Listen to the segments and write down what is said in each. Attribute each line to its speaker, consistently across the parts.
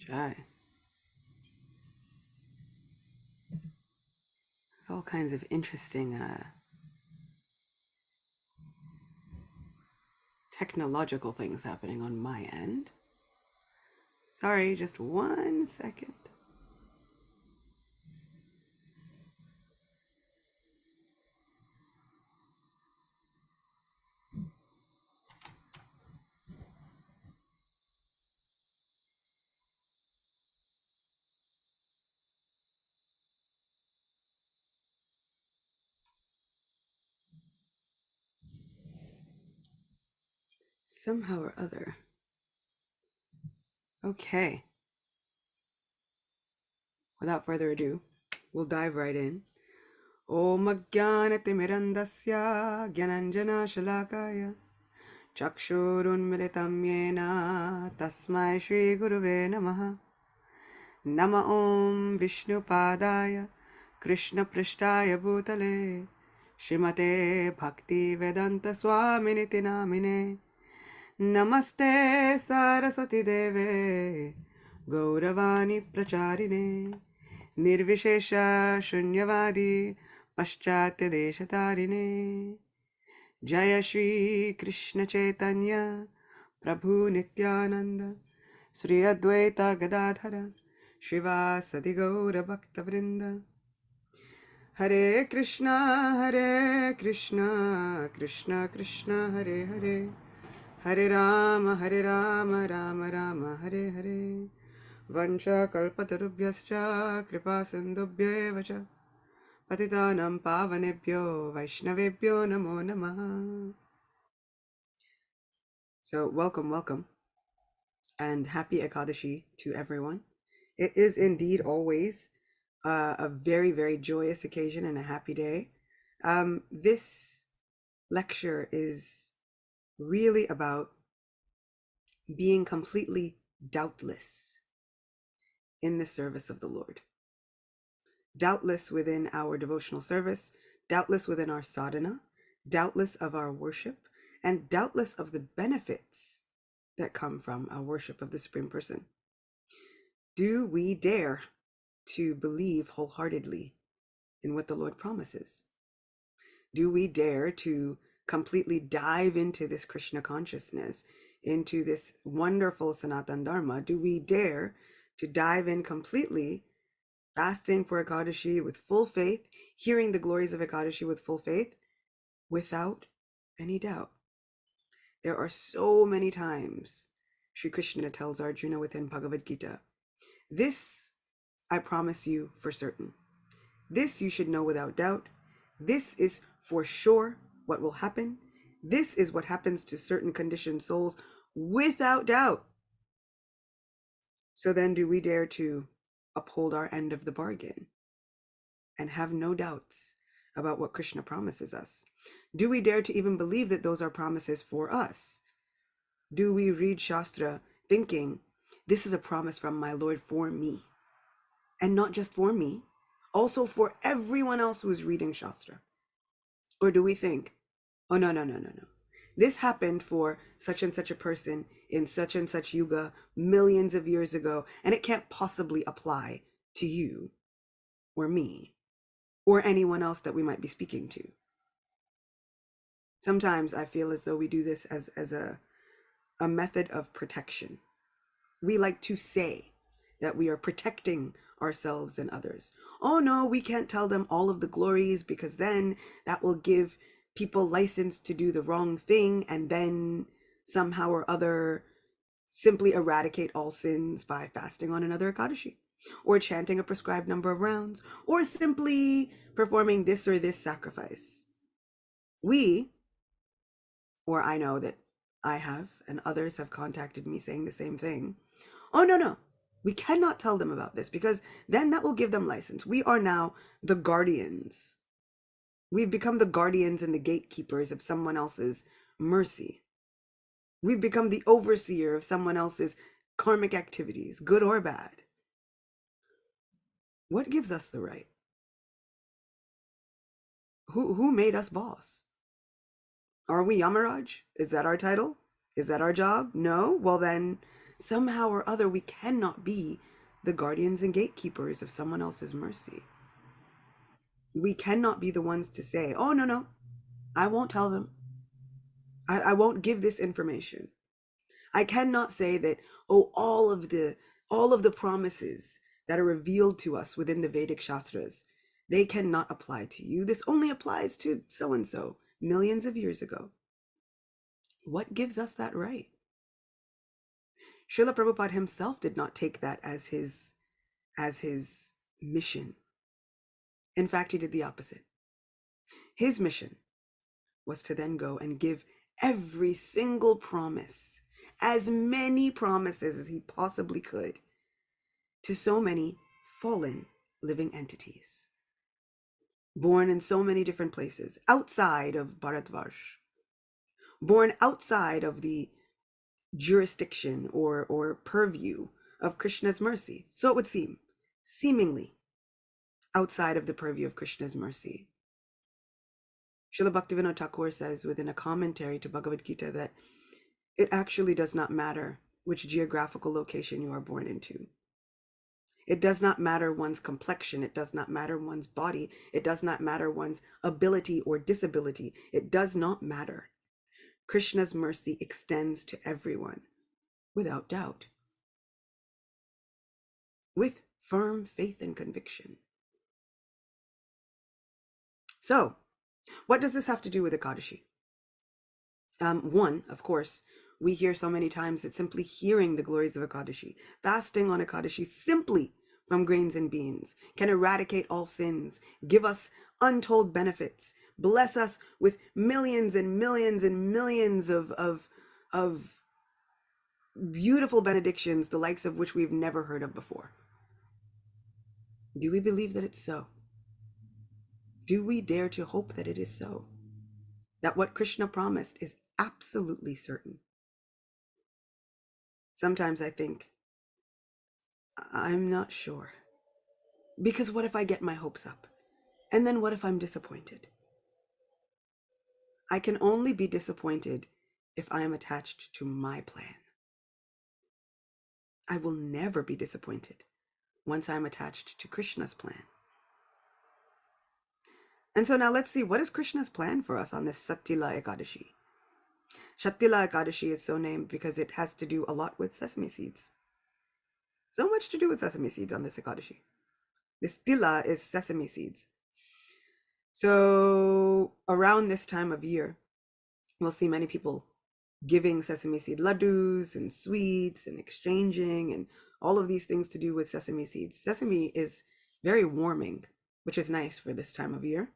Speaker 1: Jai. There's all kinds of interesting technological things happening on my end. Sorry, just 1 second. Somehow or other. Okay. Without further ado, we'll dive right in. Om Ajnanatimirandasya Gyananjana Shalakaya Chakshurunmilitam Yena Tasmai Shri Guruve Namaha Nama Om Vishnu Padaya Krishna Prishtaya Bhutale Shrimate Bhakti Vedanta Swaminiti Namine Namaste Saraswati Deve Gauravani Pracharine Nirvishesha Shunyavadi Paschatya Deshatarine Jaya Shri Krishna Chaitanya Prabhu Nityananda Sri Advaita Gadadhara Shivasadi Gaura Bhakta Vrinda Hare Krishna Krishna Krishna Hare Hare Hare Rama Rama Hare Hare Vancha kalpatarubhyascha kripa sindhubhya cha patitanam pavanebhyo vaishnavebhyo namo namaha. So welcome, and happy Ekadashi to everyone. It is indeed always a very, very joyous occasion and a happy day. This lecture is really about being completely doubtless in the service of the Lord. Doubtless within our devotional service, doubtless within our sadhana, doubtless of our worship, and doubtless of the benefits that come from our worship of the Supreme Person. Do we dare to believe wholeheartedly in what the Lord promises? Do we dare to completely dive into this Krishna consciousness, into this wonderful Sanatan Dharma? Do we dare to dive in completely, fasting for Ekadashi with full faith, hearing the glories of Ekadashi with full faith, without any doubt? There are so many times Sri Krishna tells Arjuna within Bhagavad Gita, this I promise you for certain. This you should know without doubt. This is for sure what will happen. This is what happens to certain conditioned souls without doubt. So then do we dare to uphold our end of the bargain and have no doubts about what Krishna promises us? Do we dare to even believe that those are promises for us? Do we read Shastra thinking, this is a promise from my Lord for me? And not just for me, also for everyone else who is reading Shastra? Or do we think, oh, no. This happened for such and such a person in such and such yuga millions of years ago, and it can't possibly apply to you or me or anyone else that we might be speaking to. Sometimes I feel as though we do this as a method of protection. We like to say that we are protecting ourselves and others. Oh no, we can't tell them all of the glories because then that will give people license to do the wrong thing, and then somehow or other simply eradicate all sins by fasting on another Ekadashi, or chanting a prescribed number of rounds, or simply performing this or this sacrifice. Or I know that I have, and others have contacted me saying the same thing. Oh no, we cannot tell them about this because then that will give them license. We are now the guardians. We've become the guardians and the gatekeepers of someone else's mercy. We've become the overseer of someone else's karmic activities, good or bad. What gives us the right? Who made us boss? Are we Yamaraj? Is that our title? Is that our job? No? Well then, Somehow or other, we cannot be the guardians and gatekeepers of someone else's mercy. We cannot be the ones to say, oh, no, no, I won't tell them. I won't give this information. I cannot say that, oh, all of the promises that are revealed to us within the Vedic Shastras, they cannot apply to you. This only applies to so-and-so millions of years ago. What gives us that right? Srila Prabhupada himself did not take that as his mission. In fact, he did the opposite. His mission was to then go and give every single promise, as many promises as he possibly could, to so many fallen living entities, born in so many different places, outside of Bharatvarsh, born outside of the jurisdiction or purview of Krishna's mercy. So it would seem, seemingly outside of the purview of Krishna's mercy. Srila Bhaktivinoda Thakur says within a commentary to Bhagavad Gita that it actually does not matter which geographical location you are born into. It does not matter one's complexion. It does not matter one's body. It does not matter one's ability or disability. It does not matter. Krishna's mercy extends to everyone, without doubt, with firm faith and conviction. So, what does this have to do with Ekadashi? One, of course, we hear so many times that simply hearing the glories of Ekadashi, fasting on Ekadashi simply from grains and beans, can eradicate all sins, give us untold benefits, bless us with millions and millions and millions of beautiful benedictions, the likes of which we've never heard of before. Do we believe that it's so? Do we dare to hope that it is so? That what Krishna promised is absolutely certain? Sometimes I think, I'm not sure. Because what if I get my hopes up? And then what if I'm disappointed? I can only be disappointed if I am attached to my plan. I will never be disappointed once I'm attached to Krishna's plan. And so now let's see, what is Krishna's plan for us on this Sattila Ekadashi? Sattila Ekadashi is so named because it has to do a lot with sesame seeds. So much to do with sesame seeds on this Ekadashi. This tila is sesame seeds. So around this time of year, we'll see many people giving sesame seed laddus and sweets and exchanging and all of these things to do with sesame seeds. Sesame is very warming, which is nice for this time of year,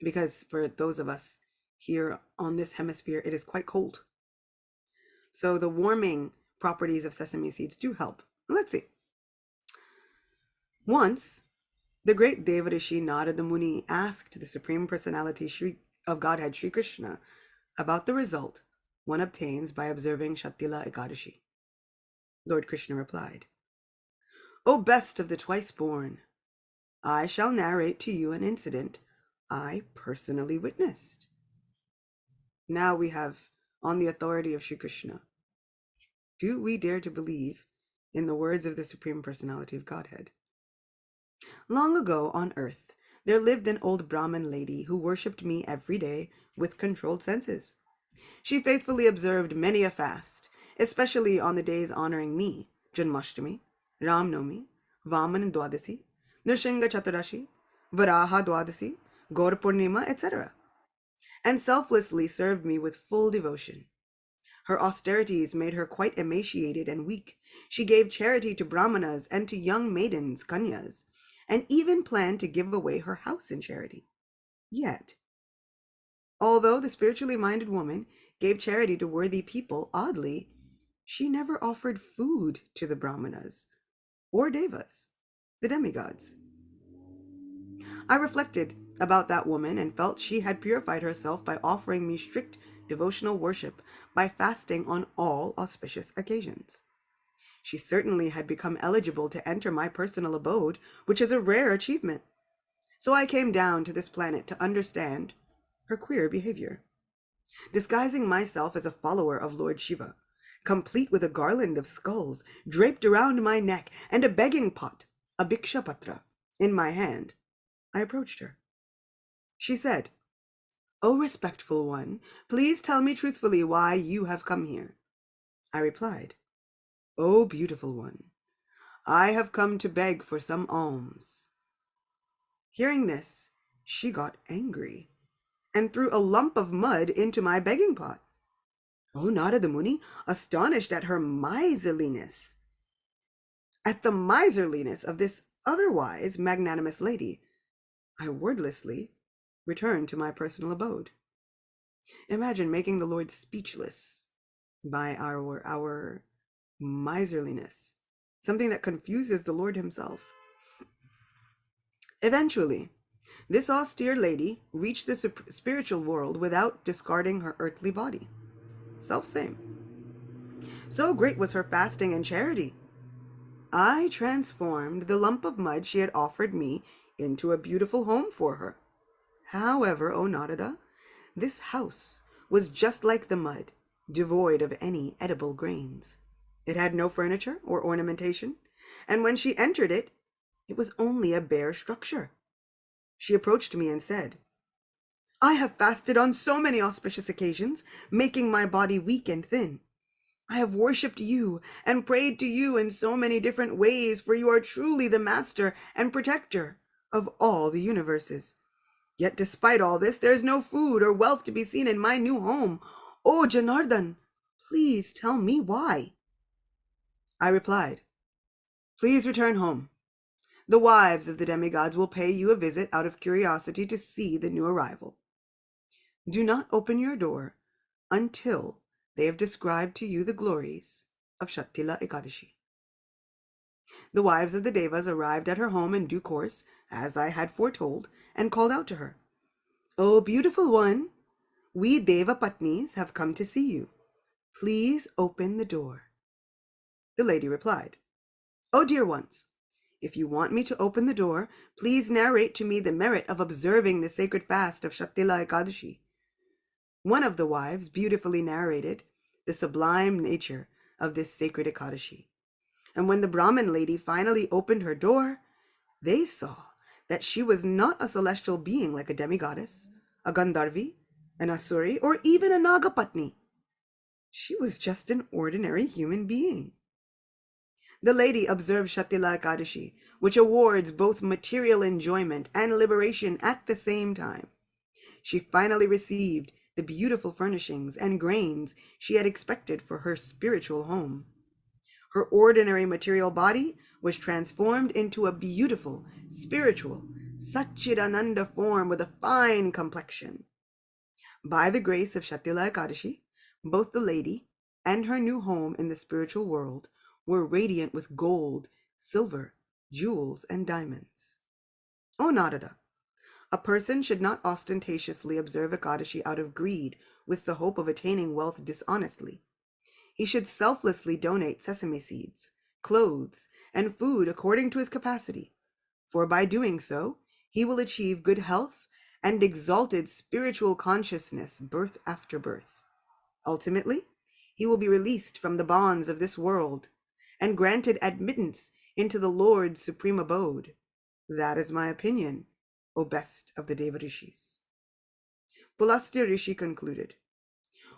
Speaker 1: because for those of us here on this hemisphere, it is quite cold. So the warming properties of sesame seeds do help. Let's see. Once, the great Devarishi Narada Muni asked the Supreme Personality of Godhead Sri Krishna about the result one obtains by observing Sattila Ekadashi. Lord Krishna replied, "O best of the twice born, I shall narrate to you an incident I personally witnessed." Now we have, on the authority of Sri Krishna, do we dare to believe in the words of the Supreme Personality of Godhead? Long ago on earth, there lived an old Brahmin lady who worshipped me every day with controlled senses. She faithfully observed many a fast, especially on the days honoring me, Janmashtami, Ramnami, Vaman Dwadasi, Nrsimha Chaturashi, Varaha Dwadasi, Gaur Purnima, etc., and selflessly served me with full devotion. Her austerities made her quite emaciated and weak. She gave charity to brahmanas and to young maidens, kanyas, and even planned to give away her house in charity. Yet, although the spiritually minded woman gave charity to worthy people, oddly, she never offered food to the brahmanas or devas, the demigods. I reflected about that woman and felt she had purified herself by offering me strict devotional worship by fasting on all auspicious occasions. She certainly had become eligible to enter my personal abode, which is a rare achievement. So I came down to this planet to understand her queer behavior. Disguising myself as a follower of Lord Shiva, complete with a garland of skulls draped around my neck and a begging pot, a bhikshapatra, in my hand, I approached her. She said, "O respectful one, please tell me truthfully why you have come here." I replied, "O beautiful one, I have come to beg for some alms." Hearing this, she got angry and threw a lump of mud into my begging pot. O Narada Muni, astonished at her miserliness, at the miserliness of this otherwise magnanimous lady, I wordlessly returned to my personal abode. Imagine making the Lord speechless by our miserliness, something that confuses the Lord himself. Eventually, this austere lady reached the spiritual world without discarding her earthly body. Self-same. So great was her fasting and charity, I transformed the lump of mud she had offered me into a beautiful home for her. However, O Narada, this house was just like the mud, devoid of any edible grains. It had no furniture or ornamentation, and when she entered it, it was only a bare structure. She approached me and said, "I have fasted on so many auspicious occasions, making my body weak and thin. I have worshipped you and prayed to you in so many different ways, for you are truly the master and protector of all the universes. Yet despite all this, there is no food or wealth to be seen in my new home. O Janardhan, please tell me why." I replied, "Please return home. The wives of the demigods will pay you a visit out of curiosity to see the new arrival. Do not open your door until they have described to you the glories of Shattila Ekadashi." The wives of the Devas arrived at her home in due course, as I had foretold, and called out to her, "O beautiful one, we Deva Patnis have come to see you. Please open the door." The lady replied, "O dear ones, if you want me to open the door, please narrate to me the merit of observing the sacred fast of Shattila Ekadashi." One of the wives beautifully narrated the sublime nature of this sacred Ekadashi. And when the Brahmin lady finally opened her door, they saw that she was not a celestial being like a demigoddess, a Gandharvi, an Asuri, or even a Nagapatni. She was just an ordinary human being. The lady observed Shattila Ekadashi, which awards both material enjoyment and liberation at the same time. She finally received the beautiful furnishings and grains she had expected for her spiritual home. Her ordinary material body was transformed into a beautiful, spiritual, Satchidananda form with a fine complexion. By the grace of Shattila Ekadashi, both the lady and her new home in the spiritual world were radiant with gold, silver, jewels, and diamonds. O Narada, a person should not ostentatiously observe Ekadashi out of greed with the hope of attaining wealth dishonestly. He should selflessly donate sesame seeds, clothes, and food according to his capacity, for by doing so, he will achieve good health and exalted spiritual consciousness birth after birth. Ultimately, he will be released from the bonds of this world and granted admittance into the Lord's supreme abode. That is my opinion, O best of the Deva Rishis. Pulastya Rishi concluded,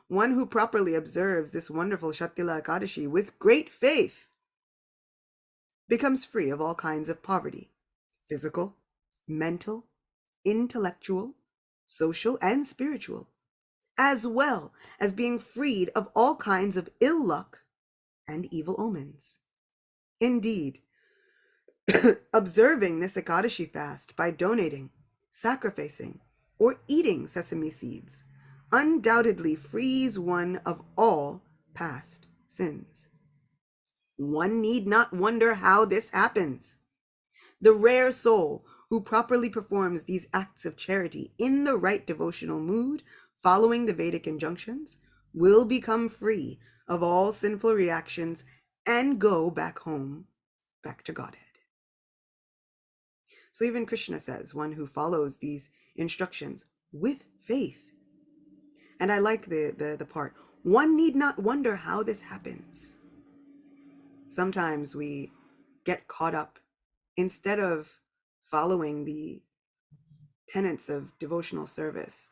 Speaker 1: "One who properly observes this wonderful Shattila Ekadashi with great faith becomes free of all kinds of poverty, physical, mental, intellectual, social, and spiritual, as well as being freed of all kinds of ill luck and evil omens. Indeed, observing this Ekadashi fast by donating, sacrificing, or eating sesame seeds undoubtedly frees one of all past sins. One need not wonder how this happens. The rare soul who properly performs these acts of charity in the right devotional mood, following the Vedic injunctions, will become free of all sinful reactions and go back home, back to Godhead." So even Krishna says, one who follows these instructions with faith. And I like the part, One need not wonder how this happens. Sometimes we get caught up, instead of following the tenets of devotional service,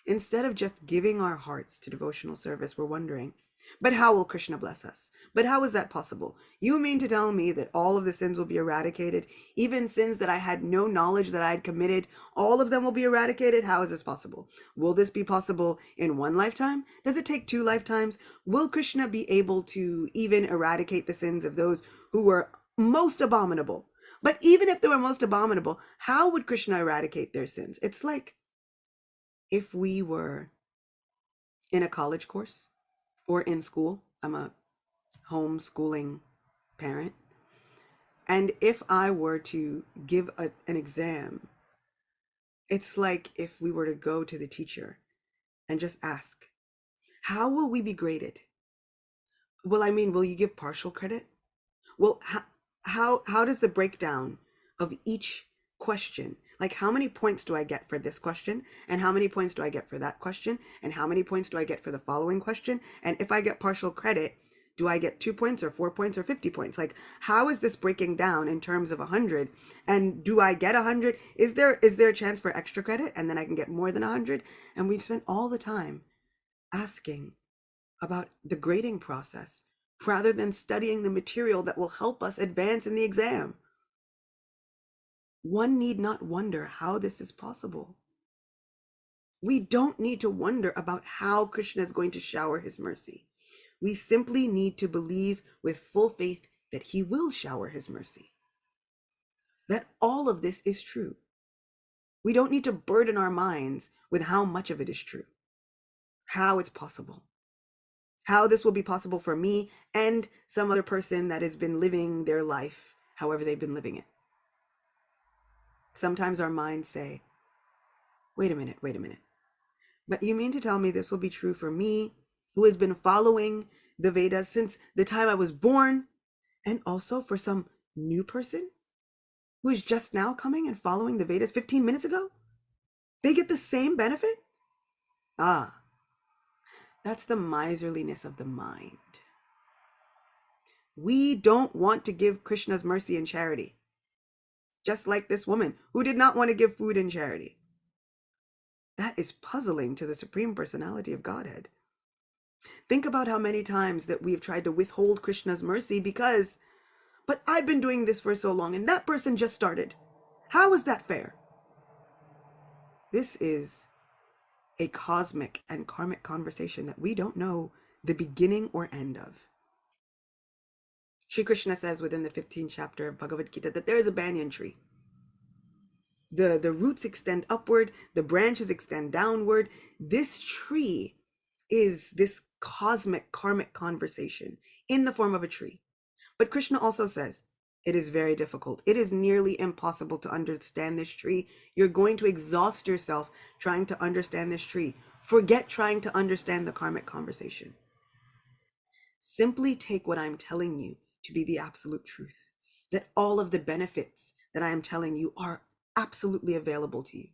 Speaker 1: instead of just giving our hearts to devotional service, we're wondering, but how will Krishna bless us? But how is that possible? You mean to tell me that all of the sins will be eradicated? Even sins that I had no knowledge that I had committed, all of them will be eradicated? How is this possible? Will this be possible in one lifetime? Does it take 2 lifetimes? Will Krishna be able to even eradicate the sins of those who were most abominable? But even if they were most abominable, how would Krishna eradicate their sins? It's like if we were in a college course or in school. I'm a homeschooling parent. And if I were to give an exam, it's like if we were to go to the teacher and just ask, how will we be graded? Well, I mean, will you give partial credit? Well, how does the breakdown of each question, like how many points do I get for this question, and how many points do I get for that question, and how many points do I get for the following question, and if I get partial credit, do I get 2 points or 4 points or 50 points? Like, how is this breaking down in terms of 100? And do I get 100? Is there a chance for extra credit, and then I can get more than 100? And we've spent all the time asking about the grading process rather than studying the material that will help us advance in the exam. One need not wonder how this is possible. We don't need to wonder about how Krishna is going to shower his mercy. We simply need to believe with full faith that he will shower his mercy. That all of this is true. We don't need to burden our minds with how much of it is true, how it's possible, how this will be possible for me and some other person that has been living their life however they've been living it. Sometimes our minds say, wait a minute. But you mean to tell me this will be true for me, who has been following the Vedas since the time I was born, and also for some new person who is just now coming and following the Vedas 15 minutes ago? They get the same benefit? Ah, that's the miserliness of the mind. We don't want to give Krishna's mercy and charity. Just like this woman who did not want to give food in charity. That is puzzling to the Supreme Personality of Godhead. Think about how many times that we've tried to withhold Krishna's mercy because, but I've been doing this for so long and that person just started. How is that fair? This is a cosmic and karmic conversation that we don't know the beginning or end of. Shri Krishna says within the 15th chapter of Bhagavad Gita that there is a banyan tree. The roots extend upward, the branches extend downward. This tree is this cosmic karmic conversation in the form of a tree. But Krishna also says, it is very difficult. It is nearly impossible to understand this tree. You're going to exhaust yourself trying to understand this tree. Forget trying to understand the karmic conversation. Simply take what I'm telling you to be the absolute truth, that all of the benefits that I am telling you are absolutely available to you.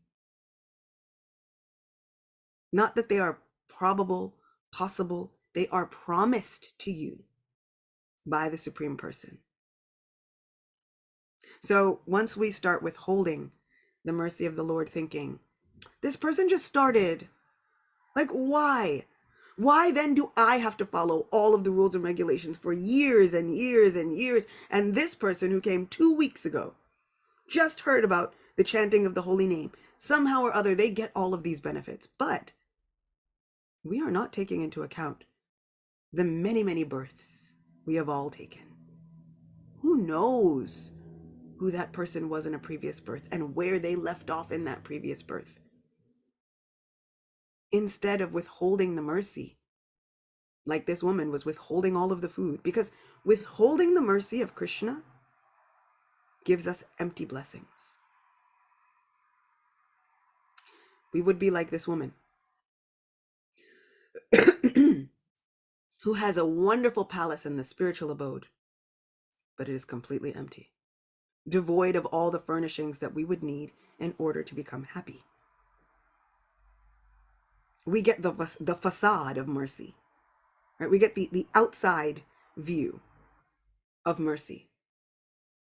Speaker 1: Not that they are probable, possible, they are promised to you by the Supreme Person. So once we start withholding the mercy of the Lord, thinking, this person just started, like, why? Why then do I have to follow all of the rules and regulations for years and years and years? And this person who came 2 weeks ago just heard about the chanting of the holy name. Somehow or other, they get all of these benefits. But we are not taking into account the many, many births we have all taken. Who knows who that person was in a previous birth and where they left off in that previous birth? Instead of withholding the mercy, like this woman was withholding all of the food, because withholding the mercy of Krishna gives us empty blessings. We would be like this woman who has a wonderful palace in the spiritual abode, but it is completely empty, devoid of all the furnishings that we would need in order to become happy. We get the facade of mercy, right? We get the outside view of mercy,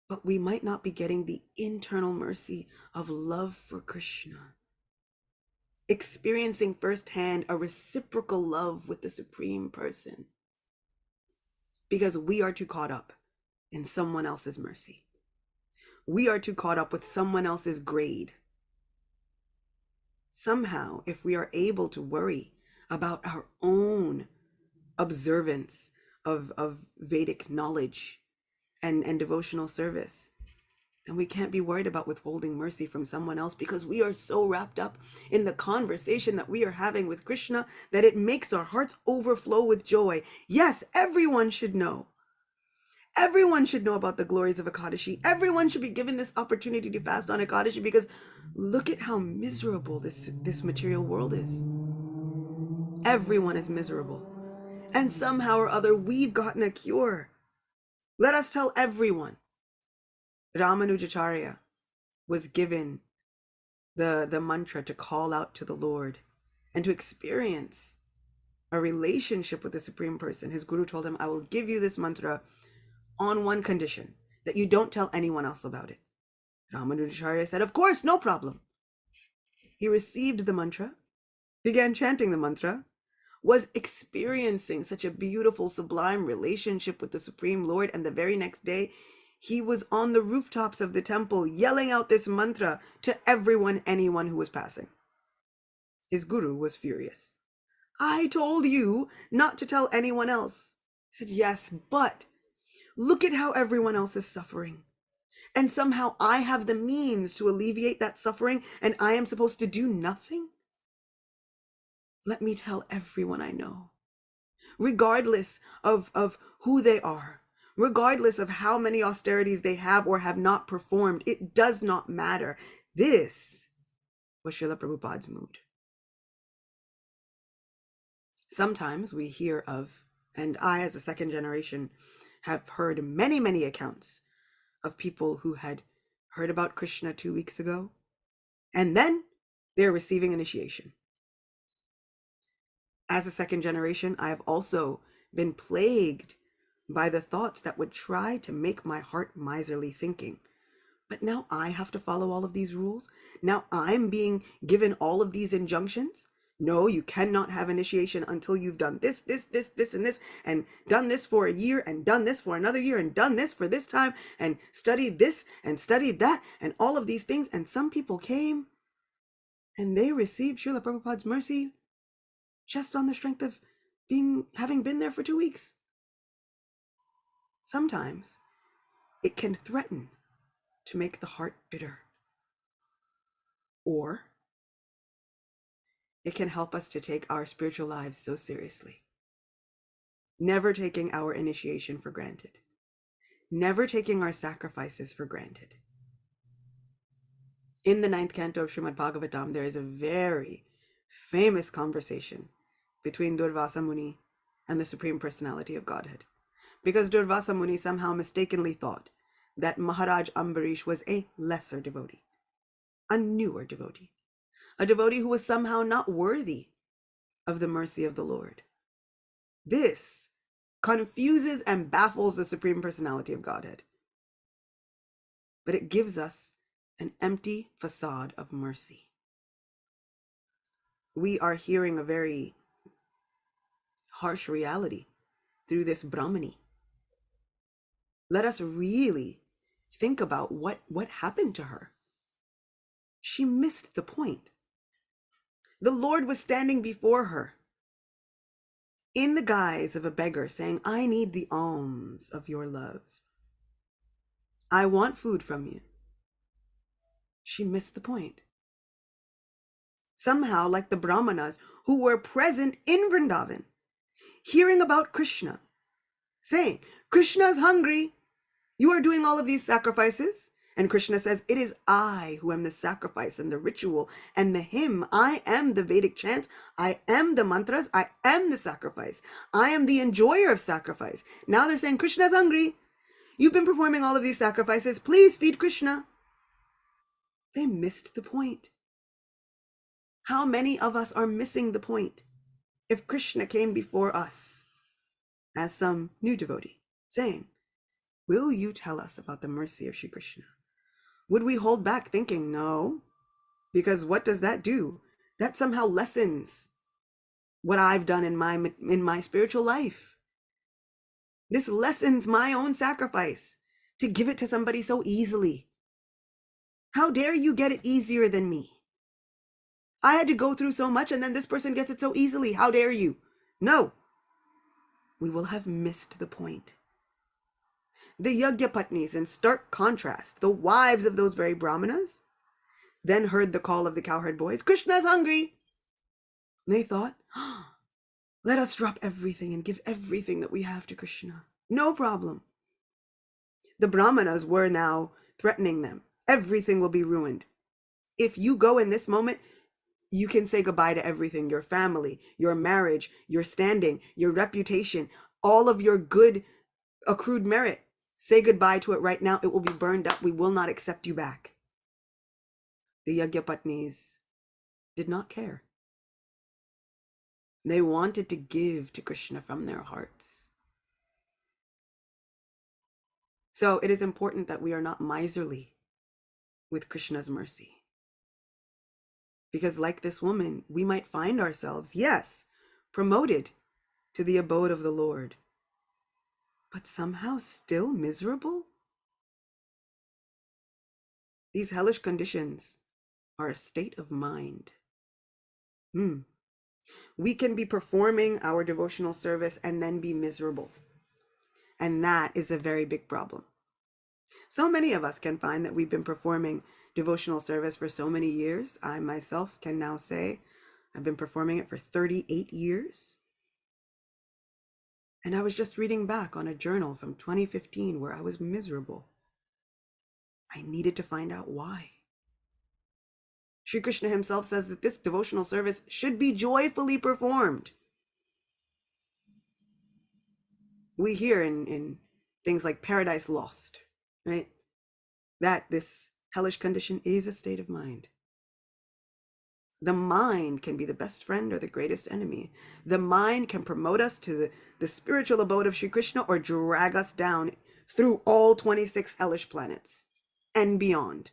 Speaker 1: but we might not be getting the internal mercy of love for Krishna, experiencing firsthand a reciprocal love with the Supreme Person, because we are too caught up in someone else's mercy. We are too caught up with someone else's grade. Somehow, if we are able to worry about our own observance of Vedic knowledge and devotional service, then we can't be worried about withholding mercy from someone else, because we are so wrapped up in the conversation that we are having with Krishna that it makes our hearts overflow with joy. Yes, everyone should know. Everyone should know about the glories of Ekadashi. Everyone should be given this opportunity to fast on Ekadashi, because look at how miserable this material world is. Everyone is miserable. And somehow or other, we've gotten a cure. Let us tell everyone. Ramanujacharya was given the mantra to call out to the Lord and to experience a relationship with the Supreme Person. His guru told him, I will give you this mantra on one condition, that you don't tell anyone else about it. Ramanujacharya said, of course, no problem. He received the mantra, began chanting the mantra, was experiencing such a beautiful, sublime relationship with the Supreme Lord, and the very next day, he was on the rooftops of the temple yelling out this mantra to everyone, anyone who was passing. His guru was furious. I told you not to tell anyone else. He said, yes, but look at how everyone else is suffering. And somehow I have the means to alleviate that suffering, and I am supposed to do nothing? Let me tell everyone I know, regardless of who they are, regardless of how many austerities they have or have not performed, it does not matter. This was Srila Prabhupada's mood. Sometimes we hear of, and I as a second generation have heard many, many accounts of people who had heard about Krishna 2 weeks ago, and then they're receiving initiation. As a second generation, I have also been plagued by the thoughts that would try to make my heart miserly, thinking, but now I have to follow all of these rules. Now I'm being given all of these injunctions. No, you cannot have initiation until you've done this, and this, and done this for a year, and done this for another year, and done this for this time, and studied this, and studied that, and all of these things. And some people came, and they received Srila Prabhupada's mercy just on the strength of having been there for 2 weeks. Sometimes it can threaten to make the heart bitter, or it can help us to take our spiritual lives so seriously, never taking our initiation for granted, never taking our sacrifices for granted. In the 9th canto of Srimad Bhagavatam, there is a very famous conversation between Durvasa Muni and the Supreme Personality of Godhead, because Durvasa Muni somehow mistakenly thought that Maharaj Ambarish was a lesser devotee, a newer devotee, a devotee who was somehow not worthy of the mercy of the Lord. This confuses and baffles the Supreme Personality of Godhead, but it gives us an empty facade of mercy. We are hearing a very harsh reality through this Brahmani. Let us really think about what happened to her. She missed the point. The Lord was standing before her in the guise of a beggar, saying, I need the alms of your love. I want food from you. She missed the point. Somehow, like the Brahmanas who were present in Vrindavan, hearing about Krishna, saying, Krishna's hungry. You are doing all of these sacrifices. And Krishna says, it is I who am the sacrifice and the ritual and the hymn. I am the Vedic chants. I am the mantras. I am the sacrifice. I am the enjoyer of sacrifice. Now they're saying, Krishna's hungry. You've been performing all of these sacrifices. Please feed Krishna. They missed the point. How many of us are missing the point? If Krishna came before us as some new devotee, saying, "Will you tell us about the mercy of Sri Krishna?" Would we hold back thinking, no, because what does that do? That somehow lessens what I've done in my spiritual life. This lessens my own sacrifice to give it to somebody so easily. How dare you get it easier than me? I had to go through so much and then this person gets it so easily. How dare you? No, we will have missed the point. The Yagyapatnis, in stark contrast, the wives of those very brahmanas, then heard the call of the cowherd boys, "Krishna's hungry." And they thought, let us drop everything and give everything that we have to Krishna. No problem. The brahmanas were now threatening them. Everything will be ruined. If you go in this moment, you can say goodbye to everything, your family, your marriage, your standing, your reputation, all of your good accrued merit. Say goodbye to it right now. It will be burned up. We will not accept you back. The Yagyapatnis did not care. They wanted to give to Krishna from their hearts. So it is important that we are not miserly with Krishna's mercy. Because like this woman, we might find ourselves, yes, promoted to the abode of the Lord, but somehow still miserable. These hellish conditions are a state of mind. We can be performing our devotional service and then be miserable. And that is a very big problem. So many of us can find that we've been performing devotional service for so many years. I myself can now say I've been performing it for 38 years. And I was just reading back on a journal from 2015 where I was miserable. I needed to find out why. Sri Krishna himself says that this devotional service should be joyfully performed. We hear in things like Paradise Lost, right, that this hellish condition is a state of mind. The mind can be the best friend or the greatest enemy. The mind can promote us to the spiritual abode of Sri Krishna or drag us down through all 26 hellish planets and beyond.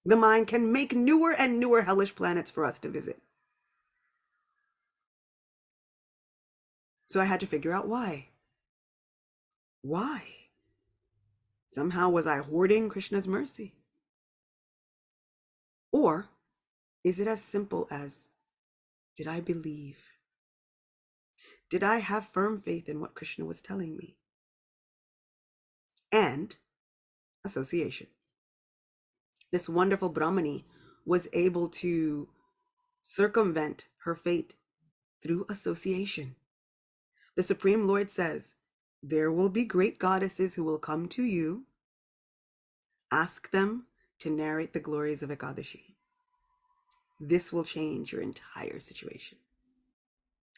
Speaker 1: The mind can make newer and newer hellish planets for us to visit. So I had to figure out why. Why? Somehow was I hoarding Krishna's mercy? Or is it as simple as, did I believe? Did I have firm faith in what Krishna was telling me? And association. This wonderful Brahmani was able to circumvent her fate through association. The Supreme Lord says, there will be great goddesses who will come to you. Ask them to narrate the glories of Ekadashi. This will change your entire situation.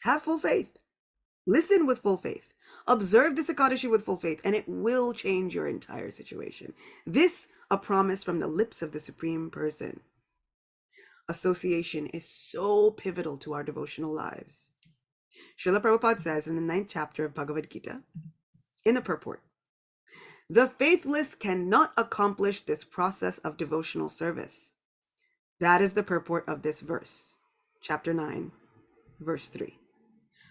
Speaker 1: Have full faith. Listen with full faith. Observe this Ekadashi with full faith, and it will change your entire situation. This, a promise from the lips of the Supreme Person. Association is so pivotal to our devotional lives. Srila Prabhupada says in the 9th chapter of Bhagavad Gita, in the purport, the faithless cannot accomplish this process of devotional service. That is the purport of this verse, chapter 9, verse 3.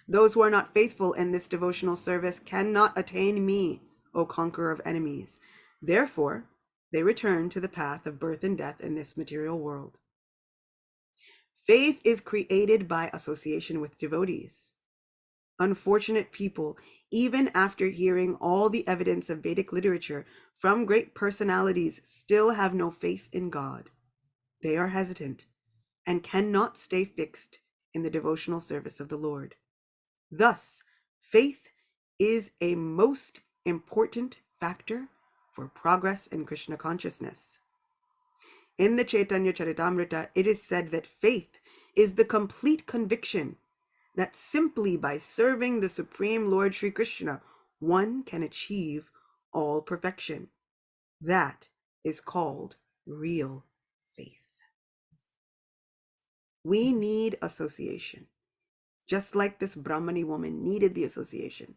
Speaker 1: Those who are not faithful in this devotional service cannot attain me, O conqueror of enemies. Therefore, they return to the path of birth and death in this material world. Faith is created by association with devotees. Unfortunate people, even after hearing all the evidence of Vedic literature from great personalities, still have no faith in God. They are hesitant and cannot stay fixed in the devotional service of the Lord. Thus, faith is a most important factor for progress in Krishna consciousness. In the Chaitanya Charitamrita, it is said that faith is the complete conviction that simply by serving the Supreme Lord Sri Krishna, one can achieve all perfection. That is called real faith. We need association. Just like this Brahmani woman needed the association.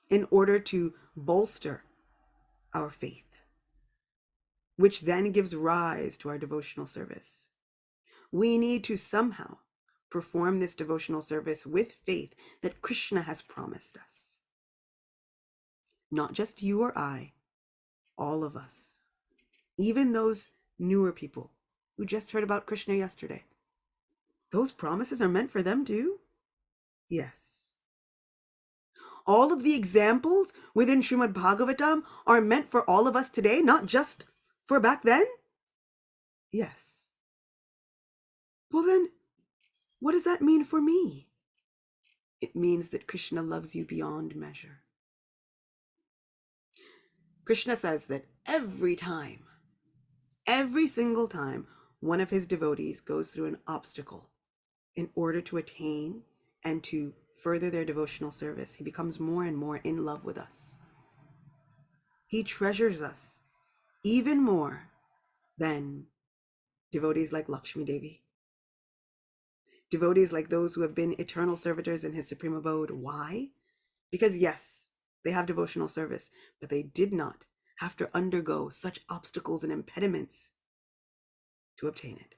Speaker 1: in order to bolster our faith, which then gives rise to our devotional service. We need to somehow perform this devotional service with faith that Krishna has promised us. Not just you or I, all of us. Even those newer people who just heard about Krishna yesterday. Those promises are meant for them too? Yes. All of the examples within Srimad Bhagavatam are meant for all of us today, not just for back then? Yes. Well then, what does that mean for me? It means that Krishna loves you beyond measure. Krishna says that every single time, one of his devotees goes through an obstacle in order to attain and to further their devotional service, he becomes more and more in love with us. He treasures us even more than devotees like Lakshmi Devi, devotees like those who have been eternal servitors in his supreme abode. Why? Because yes, they have devotional service, but they did not have to undergo such obstacles and impediments to obtain it.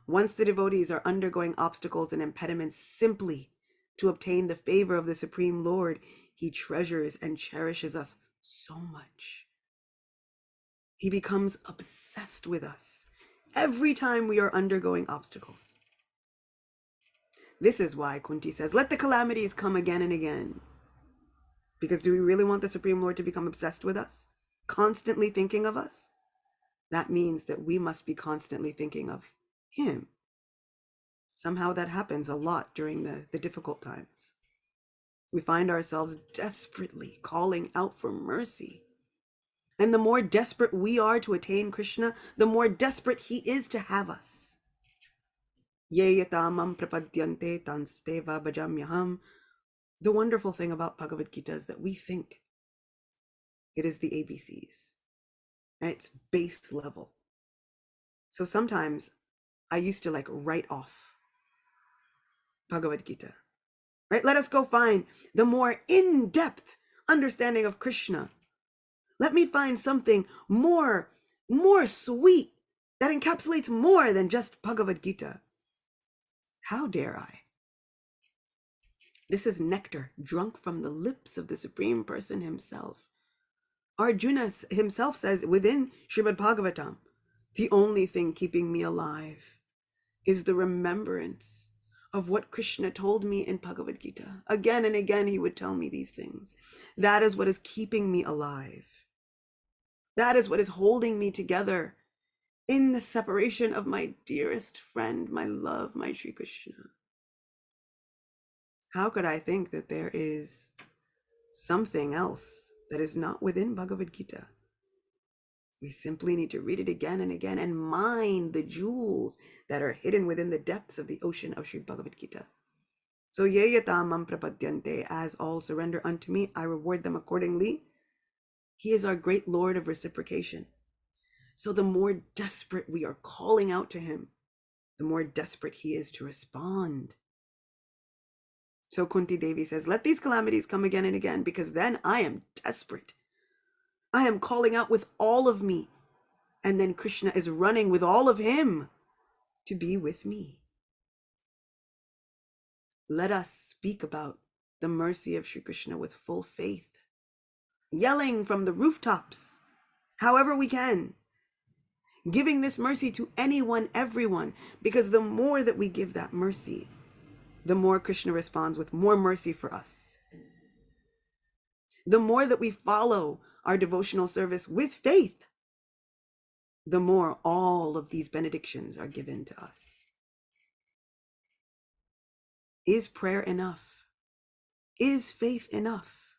Speaker 1: Once the devotees are undergoing obstacles and impediments simply to obtain the favor of the Supreme Lord, he treasures and cherishes us so much. He becomes obsessed with us every time we are undergoing obstacles. This is why Kunti says, let the calamities come again and again. Because do we really want the Supreme Lord to become obsessed with us? Constantly thinking of us? That means that we must be constantly thinking of him. Somehow that happens a lot during the difficult times. We find ourselves desperately calling out for mercy. And the more desperate we are to attain Krishna, the more desperate he is to have us. Ye yatamam prapadyante tansteva bhajamyaham. The wonderful thing about Bhagavad Gita is that we think it is the ABCs. Right? It's base level. So sometimes I used to write off Bhagavad Gita. Right? Let us go find the more in-depth understanding of Krishna. Let me find something more sweet that encapsulates more than just Bhagavad Gita. How dare I? This is nectar drunk from the lips of the Supreme Person himself. Arjuna himself says within Srimad Bhagavatam, the only thing keeping me alive is the remembrance of what Krishna told me in Bhagavad Gita. Again and again he would tell me these things. That is what is keeping me alive. That is what is holding me together in the separation of my dearest friend, my love, my Sri Krishna. How could I think that there is something else that is not within Bhagavad Gita? We simply need to read it again and again and mine the jewels that are hidden within the depths of the ocean of Sri Bhagavad Gita. So ye yatamam prapadyante, as all surrender unto me, I reward them accordingly. He is our great Lord of reciprocation. So the more desperate we are calling out to him, the more desperate he is to respond. So Kunti Devi says, let these calamities come again and again, because then I am desperate. I am calling out with all of me. And then Krishna is running with all of him to be with me. Let us speak about the mercy of Sri Krishna with full faith, yelling from the rooftops, however we can, giving this mercy to anyone, everyone, because the more that we give that mercy, the more Krishna responds with more mercy for us. The more that we follow our devotional service with faith, the more all of these benedictions are given to us. Is prayer enough? Is faith enough?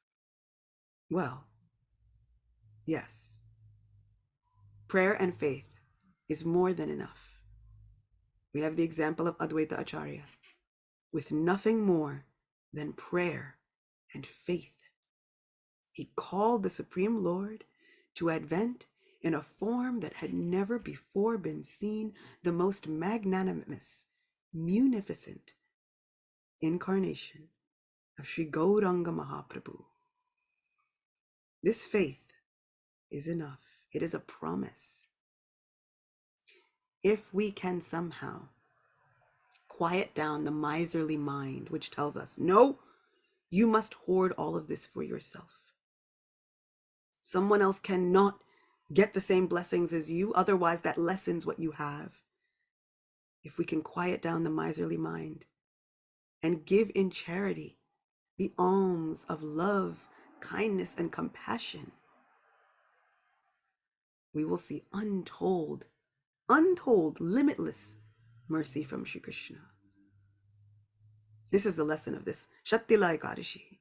Speaker 1: Well, yes. Prayer and faith is more than enough. We have the example of Advaita Acharya. With nothing more than prayer and faith, he called the Supreme Lord to advent in a form that had never before been seen, the most magnanimous, munificent incarnation of Sri Gauranga Mahaprabhu. This faith is enough. It is a promise. If we can somehow quiet down the miserly mind, which tells us, no, you must hoard all of this for yourself. Someone else cannot get the same blessings as you, otherwise that lessens what you have. If we can quiet down the miserly mind and give in charity the alms of love, kindness, and compassion, we will see untold, limitless mercy from Shri Krishna. This is the lesson of this Shattila Ekadashi.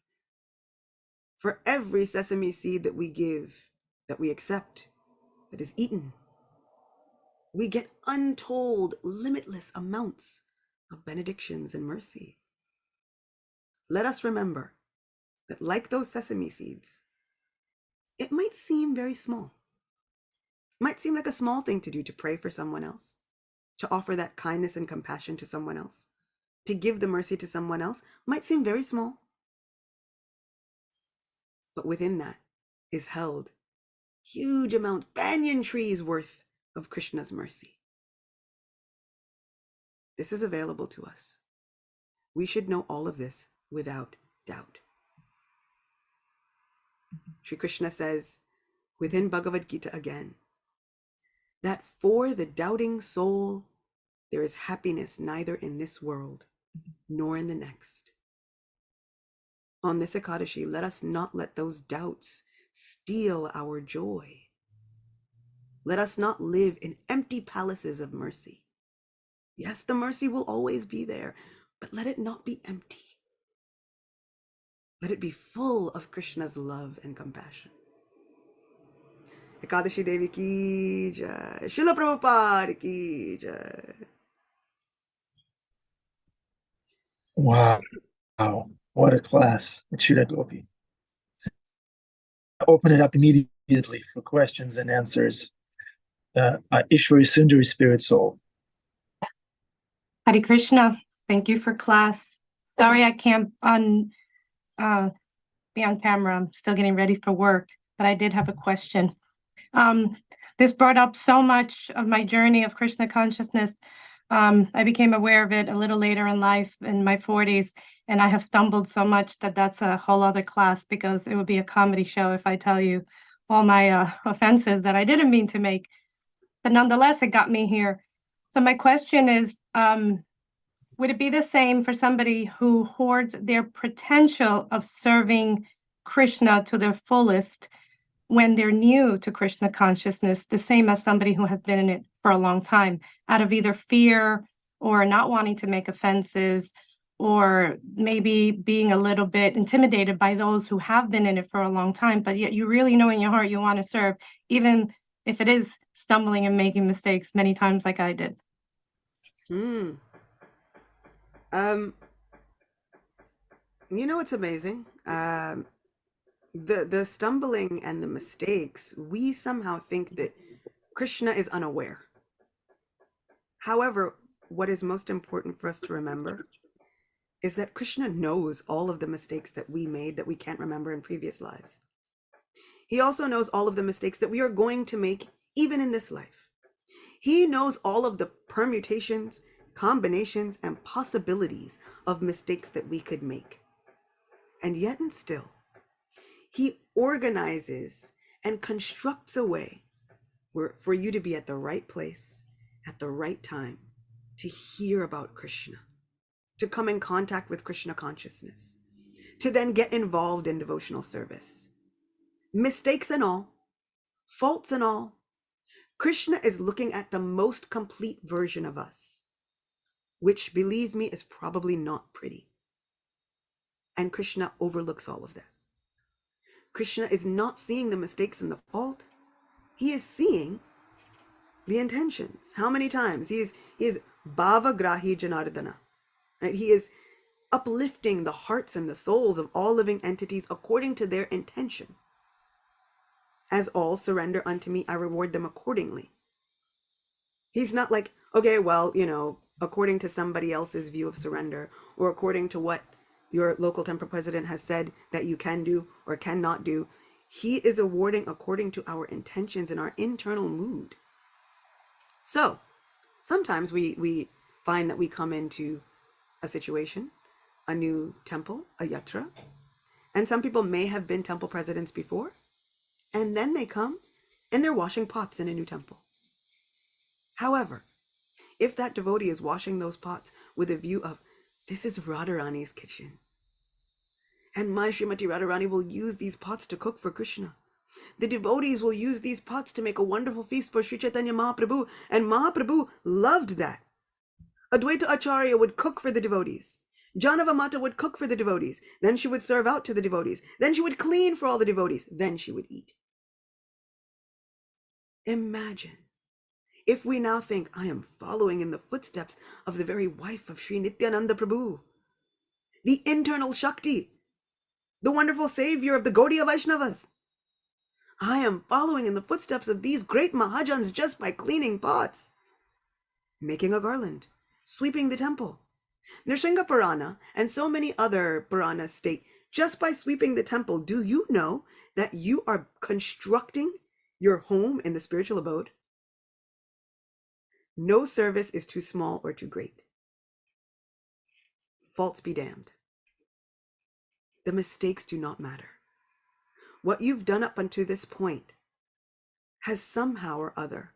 Speaker 1: For every sesame seed that we give, that we accept, that is eaten, we get untold, limitless amounts of benedictions and mercy. Let us remember that, like those sesame seeds, it might seem very small. It might seem like a small thing to do, to pray for someone else, to offer that kindness and compassion to someone else, to give the mercy to someone else. Might seem very small. But within that is held huge amount, banyan trees worth of Krishna's mercy. This is available to us. We should know all of this without doubt. Shri Krishna says within Bhagavad Gita again, that for the doubting soul, there is happiness neither in this world nor in the next. On this Ekadashi, let us not let those doubts steal our joy. Let us not live in empty palaces of mercy. Yes, the mercy will always be there, but let it not be empty. Let it be full of Krishna's love and compassion. Ekadashi Devi ki jai. Srila Prabhupada ki jai.
Speaker 2: Wow. What a class. Acyuta Gopi. Open it up immediately for questions and answers. Ishwari Sundari Spirit Soul.
Speaker 3: Hare Krishna. Thank you for class. Sorry I can't be on camera. I'm still getting ready for work, but I did have a question. This brought up so much of my journey of Krishna consciousness. I became aware of it a little later in life, in my 40s, and I have stumbled so much that that's a whole other class, because it would be a comedy show if I tell you all my offenses that I didn't mean to make. But nonetheless, it got me here. So my question is, would it be the same for somebody who hoards their potential of serving Krishna to their fullest when they're new to Krishna consciousness, the same as somebody who has been in it for a long time, out of either fear or not wanting to make offenses, or maybe being a little bit intimidated by those who have been in it for a long time, but yet you really know in your heart you want to serve, even if it is stumbling and making mistakes many times like I did?
Speaker 1: You know what's amazing? The stumbling and the mistakes, we somehow think that Krishna is unaware. However, what is most important for us to remember is that Krishna knows all of the mistakes that we made that we can't remember in previous lives. He also knows all of the mistakes that we are going to make even in this life. He knows all of the permutations, combinations, and possibilities of mistakes that we could make. And yet and still, he organizes and constructs a way for you to be at the right place at the right time, to hear about Krishna, to come in contact with Krishna consciousness, to then get involved in devotional service. Mistakes and all, faults and all, Krishna is looking at the most complete version of us, which, believe me, is probably not pretty. And Krishna overlooks all of that. Krishna is not seeing the mistakes and the fault. He is seeing the intentions. How many times? He is Bhava Grahi Janardana. Right? He is uplifting the hearts and the souls of all living entities according to their intention. As all surrender unto me, I reward them accordingly. He's not like, okay, well, according to somebody else's view of surrender, or according to what your local temple president has said that you can do or cannot do. He is awarding according to our intentions and our internal mood. So sometimes we find that we come into a situation, a new temple, a yatra, and some people may have been temple presidents before, and then they come and they're washing pots in a new temple. However, if that devotee is washing those pots with a view of, this is Radharani's kitchen, and my Srimati Radharani will use these pots to cook for Krishna. The devotees will use these pots to make a wonderful feast for Sri Chaitanya Mahaprabhu, and Mahaprabhu loved that. Advaita Acharya would cook for the devotees. Janava Mata would cook for the devotees. Then she would serve out to the devotees. Then she would clean for all the devotees. Then she would eat. Imagine if we now think, I am following in the footsteps of the very wife of Sri Nityananda Prabhu, the internal Shakti, the wonderful savior of the Gaudiya Vaishnavas. I am following in the footsteps of these great Mahajans just by cleaning pots, making a garland, sweeping the temple. Nrsimha Purana and so many other Puranas state, just by sweeping the temple, do you know that you are constructing your home in the spiritual abode? No service is too small or too great. Faults be damned. The mistakes do not matter. What you've done up until this point has somehow or other,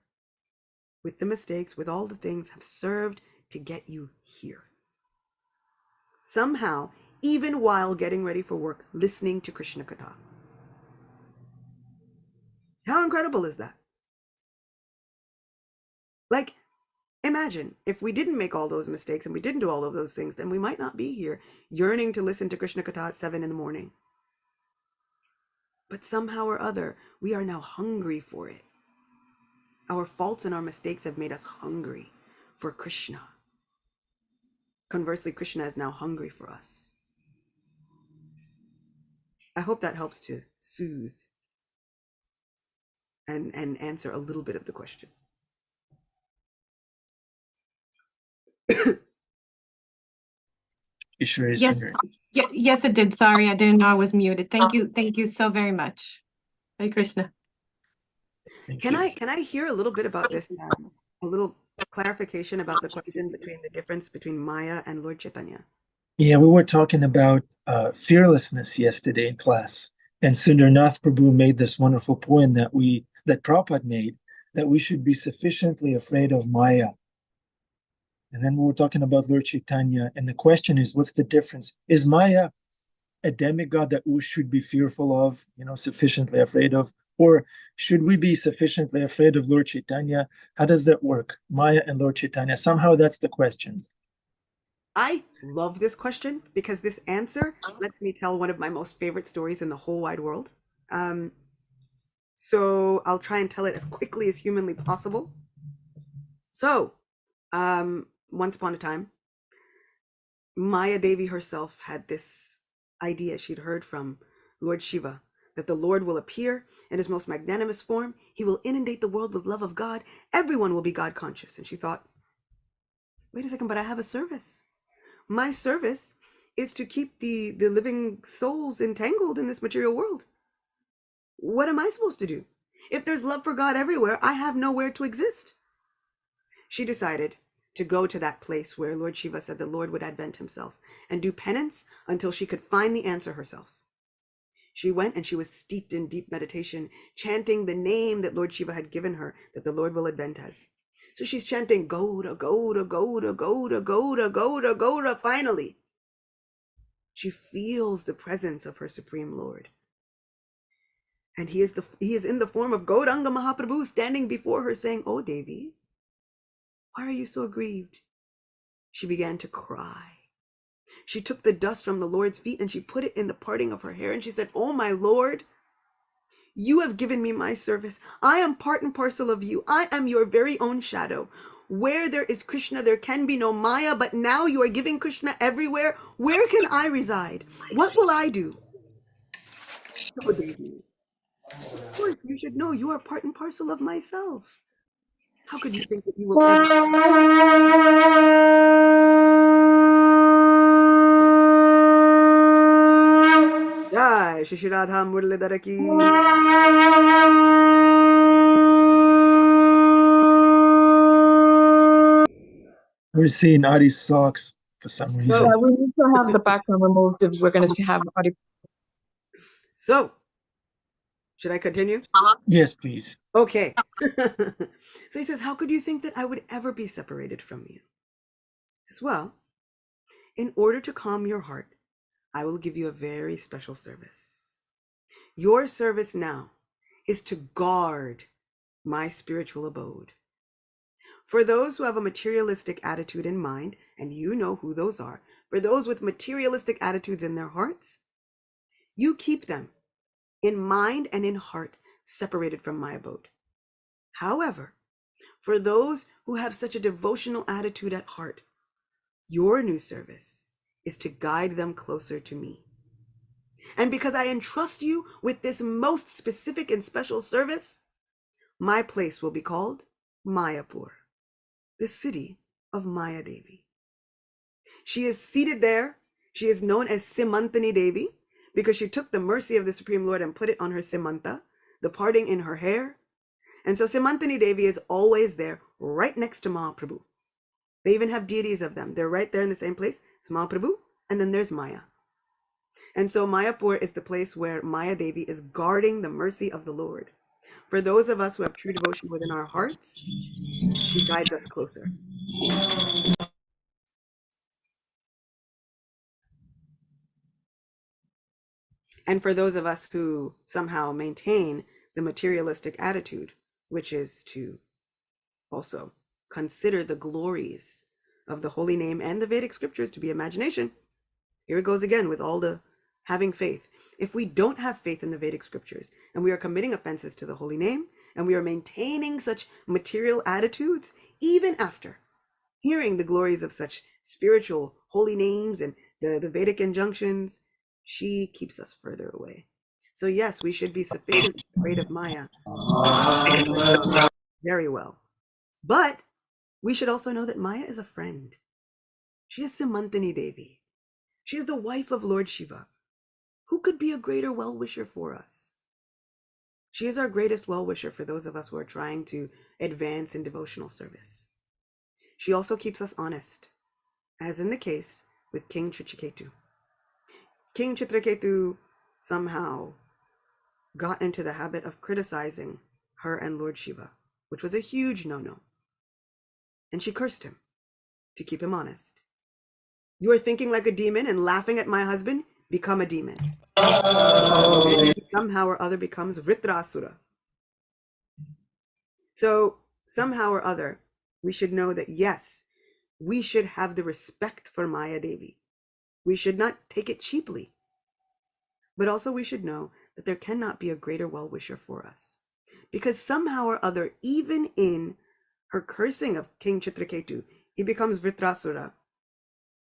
Speaker 1: with the mistakes, with all the things, have served to get you here. Somehow, even while getting ready for work, listening to Krishna Katha. How incredible is that? Like, imagine if we didn't make all those mistakes and we didn't do all of those things, then we might not be here yearning to listen to Krishna Katha at 7 a.m. But somehow or other, we are now hungry for it. Our faults and our mistakes have made us hungry for Krishna. Conversely, Krishna is now hungry for us. I hope that helps to soothe and answer a little bit of the question.
Speaker 2: Ishwari
Speaker 3: Yes,
Speaker 2: Sundari.
Speaker 3: yes, it did. Sorry, I didn't know I was muted. Thank you so very much. Hare Krishna.
Speaker 1: Can I hear a little bit about this? A little clarification about the question between the difference between Maya and Lord Chaitanya.
Speaker 2: Yeah, we were talking about fearlessness yesterday in class, and Sundarnath Prabhu made this wonderful point that Prabhupada made, that we should be sufficiently afraid of Maya. And then we were talking about Lord Chaitanya, and the question is, what's the difference? Is Maya a demigod that we should be fearful of, sufficiently afraid of? Or should we be sufficiently afraid of Lord Chaitanya? How does that work? Maya and Lord Chaitanya. Somehow that's the question.
Speaker 1: I love this question because this answer lets me tell one of my most favorite stories in the whole wide world. So I'll try and tell it as quickly as humanly possible. So, once upon a time, Maya Devi herself had this idea she'd heard from Lord Shiva, that the Lord will appear in his most magnanimous form. He will inundate the world with love of God. Everyone will be God conscious. And she thought, wait a second, but I have a service. My service is to keep the living souls entangled in this material world. What am I supposed to do? If there's love for God everywhere, I have nowhere to exist. She decided to go to that place where Lord Shiva said the Lord would advent himself and do penance until she could find the answer herself. She went and she was steeped in deep meditation, chanting the name that Lord Shiva had given her, that the Lord will advent as. So she's chanting, Gauda, Gauda, Gauda, Gauda, Gauda, Gauda, Gauda. Finally, she feels the presence of her Supreme Lord. And he is in the form of Gauranga Mahaprabhu standing before her saying, oh, Devi, why are you so aggrieved? She began to cry. She took the dust from the Lord's feet and she put it in the parting of her hair. And she said, oh, my Lord, you have given me my service. I am part and parcel of you. I am your very own shadow. Where there is Krishna, there can be no Maya, but now you are giving Krishna everywhere. Where can I reside? What will I do? Oh, Devi, of course, you should know you are part and parcel of myself. How could you think that you will ever... Jai Shri Radha Murlidhara ki.
Speaker 2: We're seeing Adi's socks for some reason.
Speaker 4: Yeah, we need to have the background removed if we're going to have audio.
Speaker 1: So, should I continue?
Speaker 2: Yes, please.
Speaker 1: Okay. So he says, how could you think that I would ever be separated from you? As well, in order to calm your heart, I will give you a very special service. Your service now is to guard my spiritual abode. For those who have a materialistic attitude in mind, and you know who those are, for those with materialistic attitudes in their hearts, you keep them in mind and in heart separated from my abode. However, for those who have such a devotional attitude at heart, your new service is to guide them closer to me. And because I entrust you with this most specific and special service, my place will be called Mayapur, the city of Maya Devi. She is seated there. She is known as Simantani Devi because she took the mercy of the Supreme Lord and put it on her Simanta, the parting in her hair. And so Simantani Devi is always there, right next to Mahaprabhu. They even have deities of them. They're right there in the same place. It's Mahaprabhu, and then there's Maya. And so Mayapur is the place where Maya Devi is guarding the mercy of the Lord. For those of us who have true devotion within our hearts, she guides us closer. And for those of us who somehow maintain the materialistic attitude, which is to also consider the glories of the holy name and the Vedic scriptures to be imagination, here it goes again with all the having faith. If we don't have faith in the Vedic scriptures and we are committing offenses to the holy name and we are maintaining such material attitudes, even after hearing the glories of such spiritual holy names and the Vedic injunctions, she keeps us further away. So yes, we should be sufficiently afraid of Maya. Very well. But we should also know that Maya is a friend. She is Simantani Devi. She is the wife of Lord Shiva. Who could be a greater well-wisher for us? She is our greatest well-wisher for those of us who are trying to advance in devotional service. She also keeps us honest, as in the case with King Chitraketu. King Chitraketu somehow got into the habit of criticizing her and Lord Shiva, which was a huge no-no. And she cursed him to keep him honest. You are thinking like a demon and laughing at my husband? Become a demon. And he somehow or other becomes Vritrasura. So somehow or other, we should know that yes, we should have the respect for Maya Devi. We should not take it cheaply. But also we should know that there cannot be a greater well-wisher for us. Because somehow or other, even in her cursing of King Chitraketu, he becomes Vritrasura.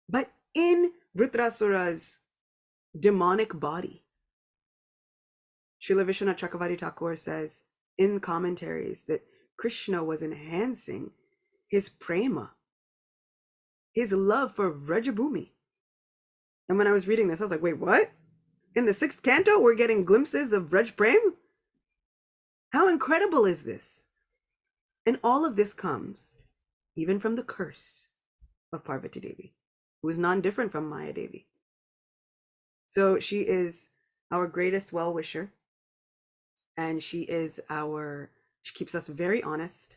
Speaker 1: But in Vritrasura's demonic body, Srila Vishwanath Chakravarti Thakur says in commentaries that Krishna was enhancing his prema, his love for Vrajabhumi. And when I was reading this, I was like, wait, what? In the 6th canto, we're getting glimpses of Vraj Prem? How incredible is this? And all of this comes even from the curse of Parvati Devi, who is non-different from Maya Devi. So she is our greatest well-wisher, and she keeps us very honest.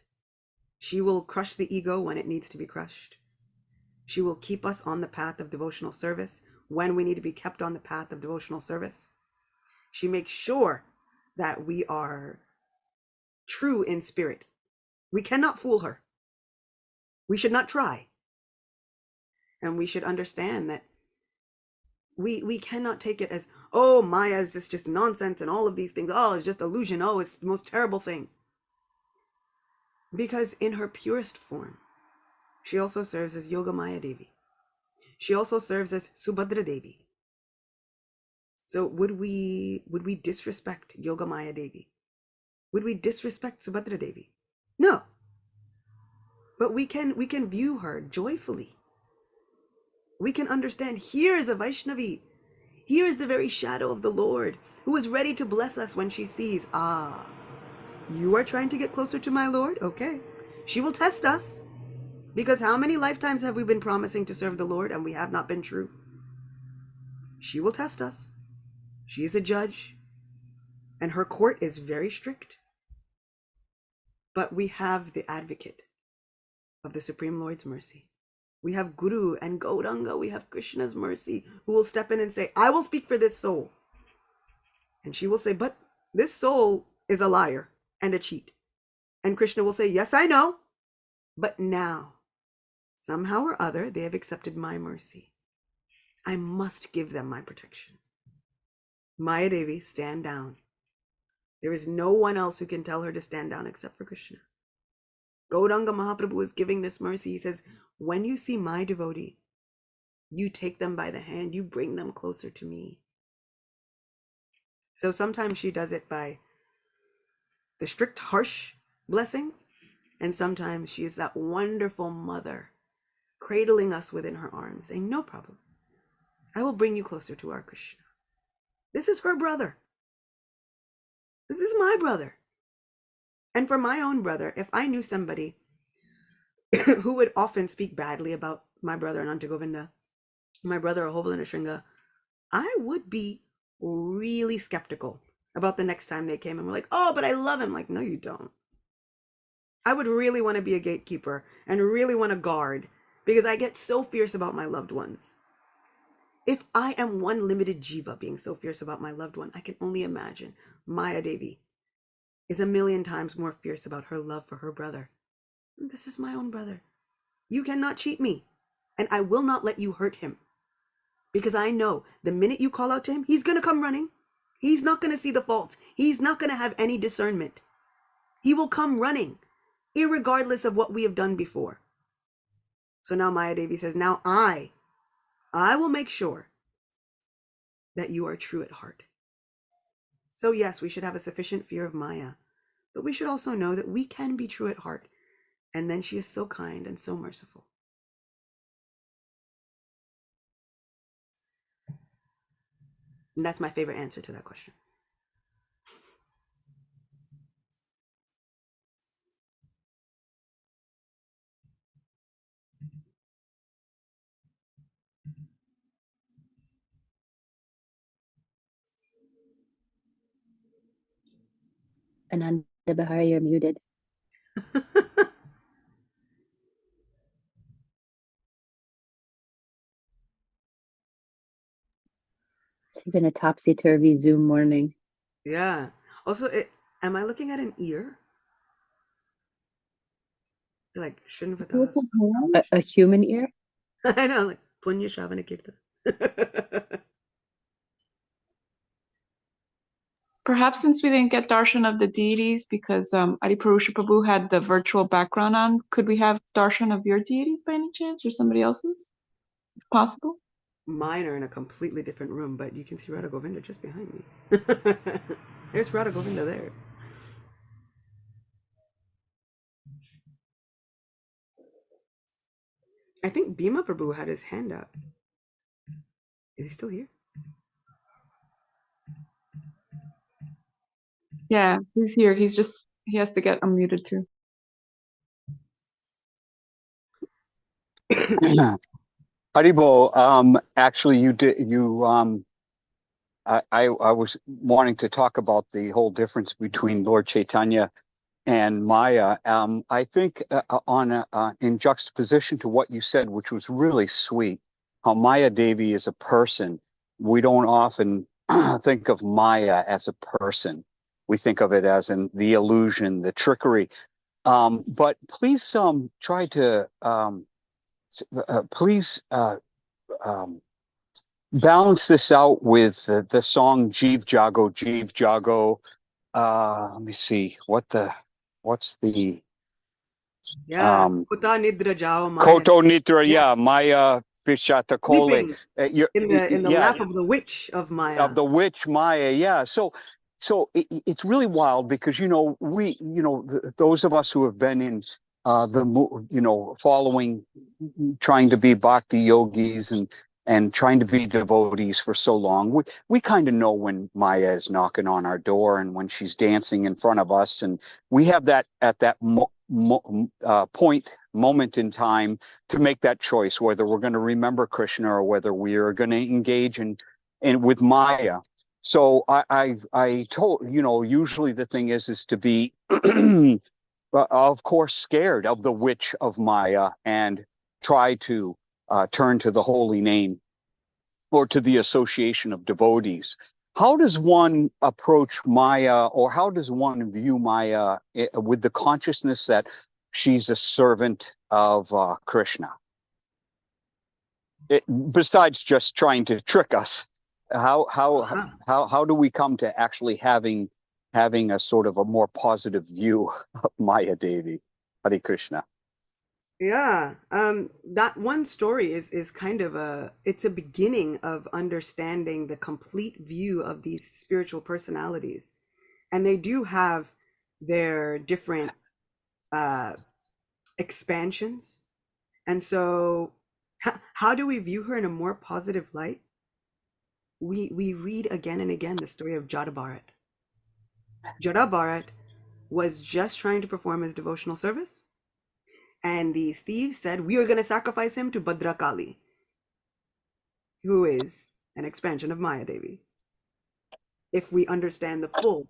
Speaker 1: She will crush the ego when it needs to be crushed. She will keep us on the path of devotional service when we need to be kept on the path of devotional service. She makes sure that we are true in spirit. We cannot fool her. We should not try. And we should understand that we cannot take it as, oh, Maya is just nonsense and all of these things. Oh, it's just illusion. Oh, it's the most terrible thing. Because in her purest form, she also serves as Yoga Maya Devi. She also serves as Subhadra Devi. So would we disrespect Yoga Maya Devi? Would we disrespect Subhadra Devi? No. But we can view her joyfully. We can understand, here is a Vaishnavi. Here is the very shadow of the Lord. who is ready to bless us when she sees, ah, you are trying to get closer to my Lord? Okay. She will test us. Because how many lifetimes have we been promising to serve the Lord and we have not been true? She will test us. She is a judge. And her court is very strict. But we have the advocate of the Supreme Lord's mercy. We have Guru and Gauranga. We have Krishna's mercy, who will step in and say, I will speak for this soul. And she will say, but this soul is a liar and a cheat. And Krishna will say, yes, I know. But now, somehow or other, they have accepted my mercy. I must give them my protection. Maya Devi, stand down. There is no one else who can tell her to stand down except for Krishna. Gauranga Mahaprabhu is giving this mercy. He says, when you see my devotee, you take them by the hand, you bring them closer to me. So sometimes she does it by the strict, harsh blessings, and sometimes she is that wonderful mother cradling us within her arms, saying, no problem. I will bring you closer to our Krishna. This is her brother. This is my brother. And for my own brother, if I knew somebody who would often speak badly about my brother Ananta Govinda, my brother Ahovalana Shringa, I would be really skeptical about the next time they came and were like, oh, but I love him. Like, no, you don't. I would really want to be a gatekeeper and really want to guard, because I get so fierce about my loved ones. If I am one limited jiva being so fierce about my loved one, I can only imagine Maya Devi is a million times more fierce about her love for her brother. This is my own brother. You cannot cheat me, and I will not let you hurt him, because I know the minute you call out to him, he's going to come running. He's not going to see the faults. He's not going to have any discernment. He will come running, irregardless of what we have done before. So now Maya Devi says, now I will make sure that you are true at heart. So yes, we should have a sufficient fear of Maya, but we should also know that we can be true at heart. And then she is so kind and so merciful. And that's my favorite answer to that question.
Speaker 5: Ananda Bahari, you're muted. It's been a topsy-turvy Zoom morning.
Speaker 1: Yeah. Also, am I looking at an ear? Like, shouldn't have
Speaker 5: A human ear?
Speaker 1: I know, like, Punya Shavana Kirtan.
Speaker 4: Perhaps since we didn't get darshan of the deities because Adipurusha Prabhu had the virtual background on, could we have darshan of your deities by any chance, or somebody else's, if possible?
Speaker 1: Mine are in a completely different room, but you can see Radha Govinda just behind me. There's Radha Govinda there. I think Bhima Prabhu had his hand up. Is he still here?
Speaker 4: Yeah, he's here. He has to get unmuted too.
Speaker 6: Haribo, actually, I was wanting to talk about the whole difference between Lord Chaitanya and Maya. I think in juxtaposition to what you said, which was really sweet, how Maya Devi is a person. We don't often think of Maya as a person. We think of it as the illusion, the trickery. But please try to balance this out with the song Jeev Jago, Jeev Jago. Let me see what's the
Speaker 1: Yeah. Kuta Nidra Jao Maya.
Speaker 6: Koto Nitra, yeah, Maya Pishata Kole.
Speaker 1: Sleeping in the lap of the witch of Maya.
Speaker 6: Of the witch Maya, yeah. So it's really wild because those of us who have been in following, trying to be bhakti yogis and and trying to be devotees for so long. We kind of know when Maya is knocking on our door and when she's dancing in front of us, and we have that at that moment in time to make that choice whether we're going to remember Krishna or whether we are going to engage in with Maya. So I told, usually the thing is to be of course scared of the witch of Maya and try to turn to the holy name or to the association of devotees. How does one approach Maya, or how does one view Maya with the consciousness that she's a servant of Krishna? Besides just trying to trick us, how do we come to actually having a sort of a more positive view of Maya Devi? Hare Krishna.
Speaker 1: Yeah, that one story is kind of it's a beginning of understanding the complete view of these spiritual personalities. And they do have their different expansions. And so how do we view her in a more positive light? We read again and again the story of Jada Bharat. Jada Bharat was just trying to perform his devotional service. And these thieves said, we are going to sacrifice him to Bhadrakali, who is an expansion of Maya Devi, if we understand the full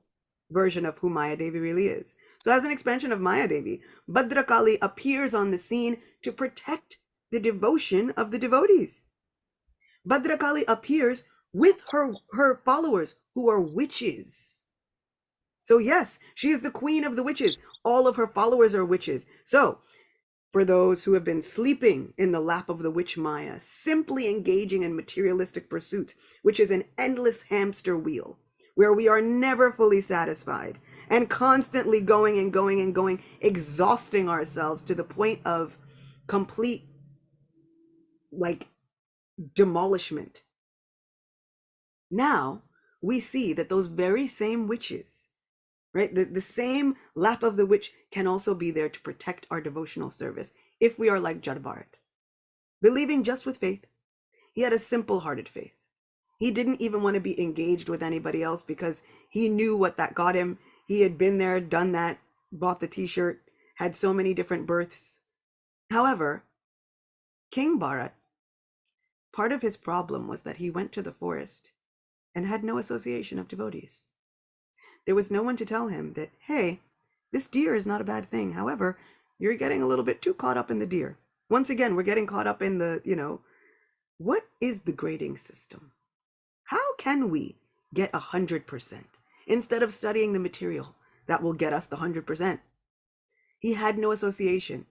Speaker 1: version of who Maya Devi really is. So as an expansion of Maya Devi, Bhadrakali appears on the scene to protect the devotion of the devotees. Bhadrakali appears with her followers, who are witches. So yes, she is the queen of the witches. All of her followers are witches. So for those who have been sleeping in the lap of the witch Maya, simply engaging in materialistic pursuits, which is an endless hamster wheel, where we are never fully satisfied and constantly going and going and going, exhausting ourselves to the point of complete, like, demolishment. Now we see that those very same witches, right? The same lap of the witch can also be there to protect our devotional service if we are like Jada Bharat, believing just with faith. He had a simple-hearted faith. He didn't even want to be engaged with anybody else because he knew what that got him. He had been there, done that, bought the t-shirt, had so many different births. However, King Bharat, part of his problem was that he went to the forest and had no association of devotees. There was no one to tell him that, hey, this deer is not a bad thing. However, you're getting a little bit too caught up in the deer. Once again, we're getting caught up in the, what is the grading system? How can we get 100% instead of studying the material that will get us the 100%? He had no association.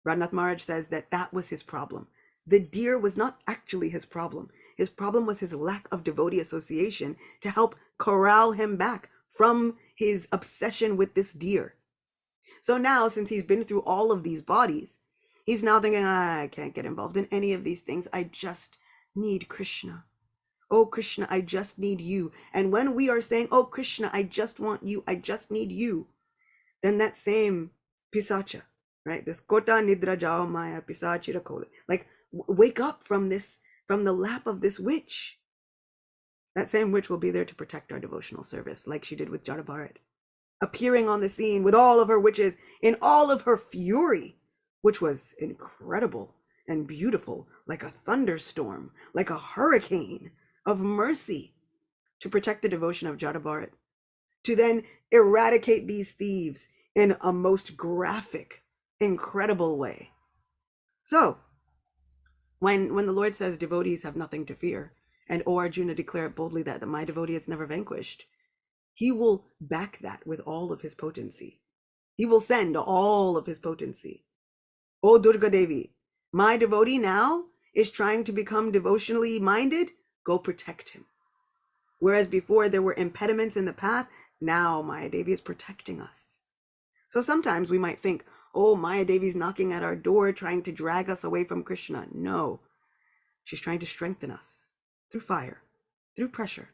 Speaker 1: Radhanath Maharaj says that was his problem. The deer was not actually his problem. His problem was his lack of devotee association to help corral him back from his obsession with this deer. So now, since he's been through all of these bodies, he's now thinking, I can't get involved in any of these things. I just need Krishna. Oh, Krishna, I just need you. And when we are saying, oh, Krishna, I just want you, I just need you, then that same pisacha, right? This kota nidra jao maya pisachira kole. Like, wake up from this, from the lap of this witch. That same witch will be there to protect our devotional service, like she did with Jada Bharat, appearing on the scene with all of her witches in all of her fury, which was incredible and beautiful, like a thunderstorm, like a hurricane of mercy, to protect the devotion of Jada Bharat, to then eradicate these thieves in a most graphic, incredible way. So, when the Lord says devotees have nothing to fear, and O Arjuna, declare it boldly that my devotee is never vanquished, he will back that with all of his potency. He will send all of his potency. O Durga Devi, my devotee now is trying to become devotionally minded. Go protect him. Whereas before there were impediments in the path, now Maya Devi is protecting us. So sometimes we might think, oh, Maya Devi's knocking at our door, trying to drag us away from Krishna. No, she's trying to strengthen us through fire, through pressure.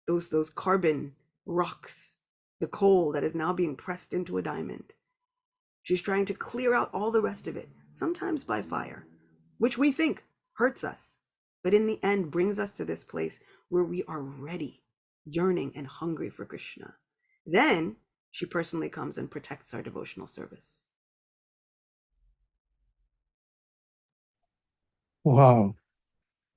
Speaker 1: Those carbon rocks, the coal that is now being pressed into a diamond. She's trying to clear out all the rest of it, sometimes by fire, which we think hurts us. but in the end brings us to this place where we are ready, yearning and hungry for Krishna. Then she personally comes and protects our devotional service.
Speaker 2: Wow.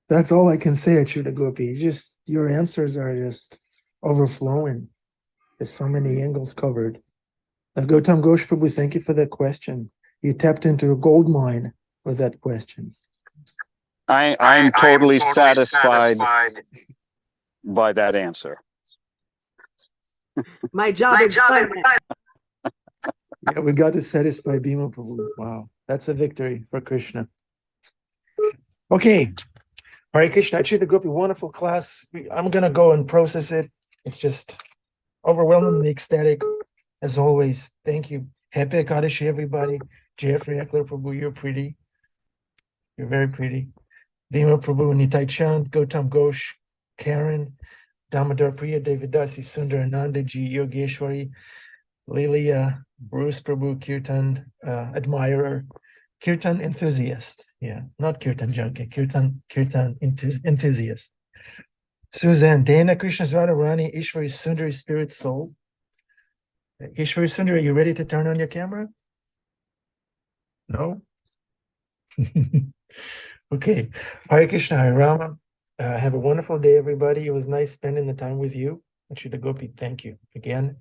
Speaker 2: That's all I can say, Acyuta Gopi. Just your answers are just overflowing. There's so many angles covered. Gautam Ghosh Prabhu, thank you for that question. You tapped into a gold mine with that question.
Speaker 6: I'm totally satisfied by that answer.
Speaker 1: My job is done.
Speaker 2: Yeah, we got to satisfy Bhima Prabhu. Wow, that's a victory for Krishna. Okay, Hare Krishna, Acyuta Gopi, wonderful class. I'm gonna go and process it. It's just overwhelmingly ecstatic, as always. Thank you. Happy Ekadashi, everybody. Jeffrey Eckler Prabhu, you're pretty. You're very pretty. Bhima Prabhu, Nitai Chand, Gautam Ghosh, Karen, Damodar Priya, David Dasi, Sundar Anandaji, Yogeshwari, Lilia, Bruce Prabhu, Kirtan admirer, Kirtan enthusiast. Yeah, not Kirtan junkie, Kirtan enthusiast. Suzanne, Dana, Krishna's Radharani, Ishwari Sundari, Spirit Soul. Ishwari Sundari, are you ready to turn on your camera? No? Okay. Hare Krishna, Hare Rama. Have a wonderful day, everybody. It was nice spending the time with you. Acyuta Gopi, thank you again.